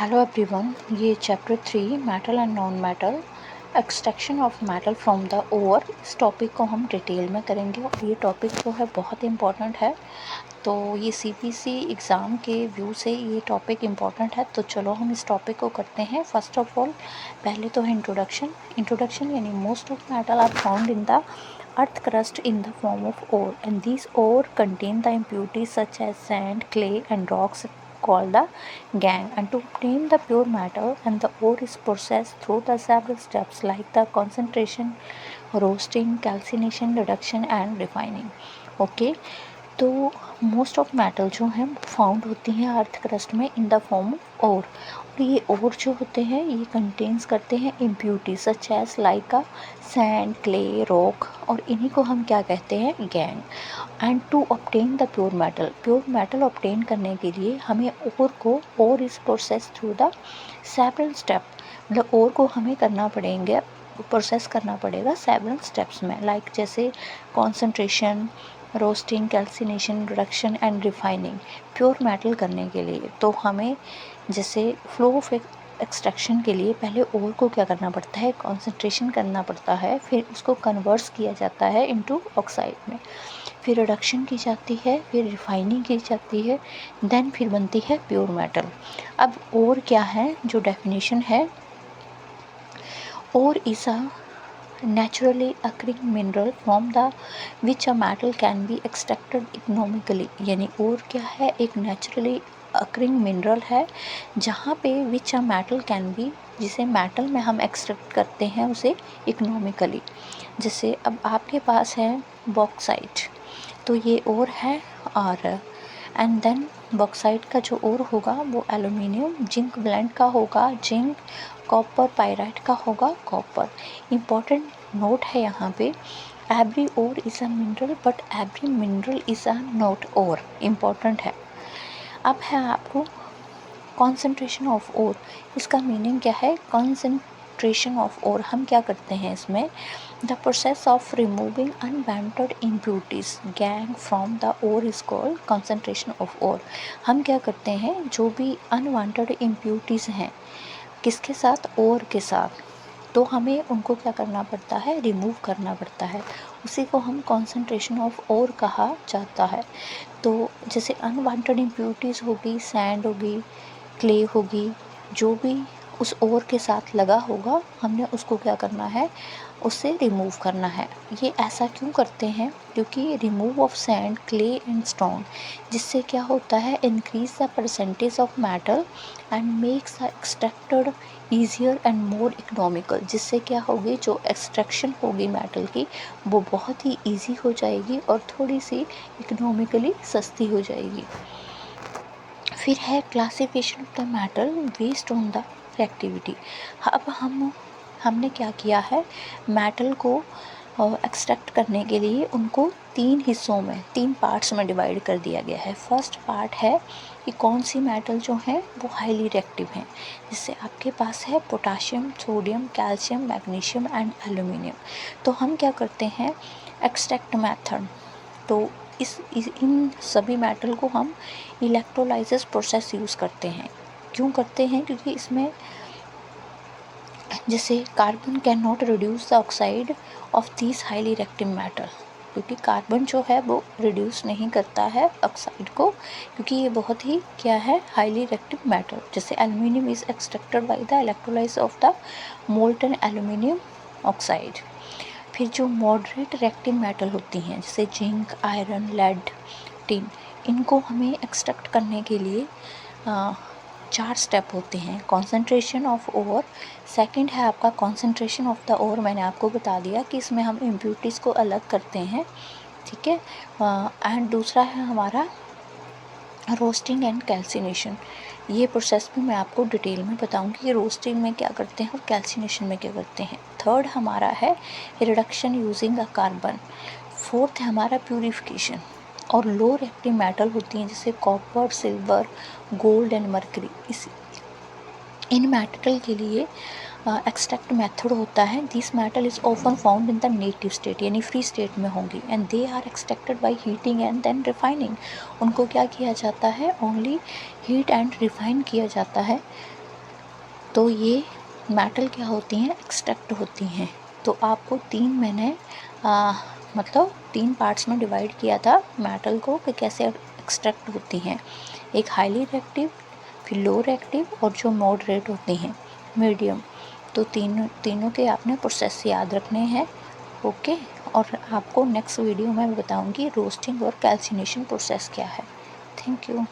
Hello everyone, ये chapter 3 metal and non metal extraction of metal from the ore. इस topic को हम detail में करेंगे और ये टॉपिक जो है बहुत इम्पॉर्टेंट है। तो ये सीपीसी एग्ज़ाम के व्यू से ये टॉपिक इम्पॉर्टेंट है। तो चलो हम इस टॉपिक को करते हैं। फर्स्ट ऑफ ऑल पहले तो है इंट्रोडक्शन यानी most of metal are found in the earth crust in the form of ore, and these ore contain the impurities such as sand, clay and rocks called the gangue. And to obtain the pure metal, and the ore is processed through the several steps like the concentration, roasting, calcination, reduction and refining. Okay, तो most of metal जो हैं found होती हैं earth crust में in the form of ore. और ये ओर जो होते हैं ये कंटेन्स करते हैं impurity such as like a sand, clay, rock, और इन्हीं को हम क्या कहते हैं, gangue. And to obtain the pure metal obtain करने के लिए हमें ore is process through the several step, मतलब ओर को हमें प्रोसेस करना पड़ेगा सेवरल स्टेप्स में, लाइक जैसे concentration, roasting, calcination, reduction and refining. Pure metal करने के लिए तो हमें जैसे फ्लो ऑफ एक्सट्रैक्शन के लिए पहले ओर को क्या करना पड़ता है, कॉन्सेंट्रेशन करना पड़ता है, फिर उसको कन्वर्स किया जाता है इनटू ऑक्साइड में, फिर रिडक्शन की जाती है, फिर रिफाइनिंग की जाती है, देन फिर बनती है प्योर मेटल। अब ओर क्या है, जो डेफिनेशन है, ore is a naturally occurring mineral from the which a metal can be extracted economically। यानी और क्या है, एक naturally occurring mineral है जहाँ पे which a metal can be, जिसे मेटल में हम एक्सट्रैक्ट करते हैं उसे इकोनॉमिकली। जैसे अब आपके पास है बॉक्साइट, तो ये और है, और एंड देन बॉक्साइट का जो और होगा वो एल्यूमिनियम जिंक ब्लेंड का होगा, जिंक, कॉपर पाइराइट का होगा, कॉपर। इम्पॉर्टेंट नोट है यहाँ पे, every ore is a mineral but every mineral is a not ore. Important है। अब है आपको कॉन्सेंट्रेशन ऑफ ओर। इसका मीनिंग क्या है, कॉन्सेंट्रेशन ऑफ ओर, हम क्या करते हैं इसमें, the process of removing unwanted impurities gangue from the ore is called concentration of ore. हम क्या करते हैं, जो भी अनवांटेड इम्प्यूरिटीज़ हैं किसके साथ, ओर के साथ, तो हमें उनको क्या करना पड़ता है, रिमूव करना पड़ता है। उसी को हम कॉन्सेंट्रेशन ऑफ ओर कहा जाता है। तो जैसे अनवांटेड इम्प्यूरिटीज़ होगी, सैंड होगी, क्ले होगी, जो भी उस ओर के साथ लगा होगा हमने उसको क्या करना है, उससे रिमूव करना है। ये ऐसा क्यों करते हैं, क्योंकि remove of sand, clay and stone, जिससे क्या होता है, increase the percentage of metal and makes the extracted easier and more economical. जिससे क्या होगी, जो एक्सट्रैक्शन होगी मेटल की वो बहुत ही ईजी हो जाएगी और थोड़ी सी इकोनॉमिकली सस्ती हो जाएगी। फिर है classification of the metal based on the reactivity. अब हमने क्या किया है, मेटल को एक्सट्रैक्ट करने के लिए उनको तीन हिस्सों में, तीन पार्ट्स में डिवाइड कर दिया गया है। फर्स्ट पार्ट है कि कौन सी मेटल जो है वो हाईली रिएक्टिव हैं, जिससे आपके पास है potassium, sodium, calcium, magnesium and aluminium. तो हम क्या करते हैं, एक्सट्रैक्ट मेथड, तो इन सभी मेटल को हम इलेक्ट्रोलाइसिस प्रोसेस यूज़ करते हैं। क्यों करते हैं, क्योंकि इसमें जैसे carbon can not reduce the oxide of this highly reactive metal, क्योंकि कार्बन जो है वो रिड्यूस नहीं करता है ऑक्साइड को, क्योंकि ये बहुत ही क्या है, हाईली रिएक्टिव मेटल। जैसे aluminium is extracted by the electrolysis of the molten aluminium oxide. फिर जो मॉडरेट रिएक्टिव मेटल होती हैं जैसे जिंक, आयरन, लेड, टिन, इनको हमें एक्सट्रैक्ट करने के लिए 4 स्टेप होते हैं। कॉन्सेंट्रेशन ऑफ ओर, सेकंड है आपका कॉन्सेंट्रेशन ऑफ द ओर, मैंने आपको बता दिया कि इसमें हम इम्प्यूरिटीज़ को अलग करते हैं, ठीक है। एंड दूसरा है हमारा रोस्टिंग एंड कैल्सिनेशन। ये प्रोसेस भी मैं आपको डिटेल में बताऊंगी कि रोस्टिंग में क्या करते हैं और कैल्सिनेशन में क्या करते हैं। थर्ड हमारा है reduction using a carbon. Fourth है हमारा प्यूरिफिकेशन। और लो रिएक्टिव मेटल होती हैं जैसे copper, silver, gold and mercury. इन मेटल के लिए एक्सट्रैक्ट मेथड होता है, this metal is often found in the native state, यानी फ्री स्टेट में होंगी, and they are extracted by heating and then refining. उनको क्या किया जाता है, ओनली हीट एंड रिफाइन किया जाता है तो ये मेटल क्या होती हैं, एक्सट्रैक्ट होती हैं। तो आपको 3 मैंने मतलब 3 पार्ट्स में डिवाइड किया था मेटल को कि कैसे एक्सट्रैक्ट होती हैं। एक हाईली रिएक्टिव, फिर लो रिएक्टिव और जो मॉडरेट होती हैं, मीडियम। तो तीनों के आपने प्रोसेस याद रखने हैं। ओके। और आपको नेक्स्ट वीडियो में बताऊंगी रोस्टिंग और कैल्सिनेशन प्रोसेस क्या है। Thank you.